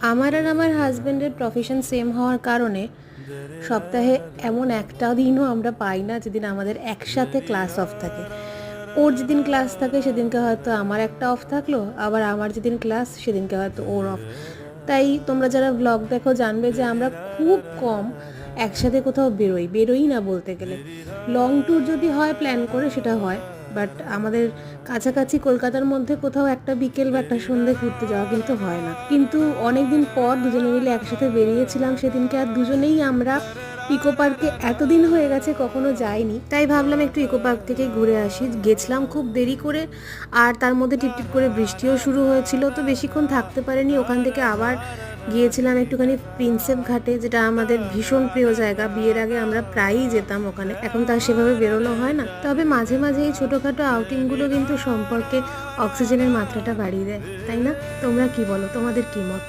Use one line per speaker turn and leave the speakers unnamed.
আমার আর আমার হাজব্যান্ডের প্রফেশন সেম হওয়ার কারণে সপ্তাহে এমন একটা দিনও আমরা পাই না যেদিন আমাদের একসাথে ক্লাস অফ থাকে। ওর যেদিন ক্লাস থাকে সেদিনকে হয়তো আমার একটা অফ থাকলো, আবার আমার যেদিন ক্লাস সেদিনকে হয়তো ওর অফ। তাই তোমরা যারা ব্লগ দেখো জানবে যে আমরা খুব কম একসাথে কোথাও বেরোই না বলতে গেলে। লং ট্যুর যদি হয় প্ল্যান করে সেটা হয়, বাট আমাদের কাছাকাছি কলকাতার মধ্যে কোথাও একটা বিকেল বা একটা সন্ধ্যে ঘুরতে যাওয়া কিন্তু হয় না। কিন্তু অনেকদিন পর দুজনে মিলে একসাথে বেরিয়েছিলাম সেদিনকে, আর দুজনেই আমরা ইকো পার্কে এতদিন হয়ে গেছে কখনো যাইনি, তাই ভাবলাম একটু ইকো পার্ক থেকে ঘুরে আসি। গেছিলাম খুব দেরি করে, আর তার মধ্যে টিপটিপ করে বৃষ্টিও শুরু হয়েছিল, তো বেশিক্ষণ থাকতে পারিনি। ওখান থেকে আবার গিয়েছিলাম একটুখানি প্রিন্সেপ ঘাটে, যেটা আমাদের ভীষণ প্রিয় জায়গা। বিয়ের আগে আমরা প্রায়ই যেতাম ওখানে, এখন তার সেভাবে বেরোনো হয় না। তবে মাঝে মাঝে এই ছোটোখাটো আউটিংগুলো কিন্তু সম্পর্কে অক্সিজেনের মাত্রাটা বাড়িয়ে দেয়, তাই না? তোমরা কি বলো, তোমাদের কি মত?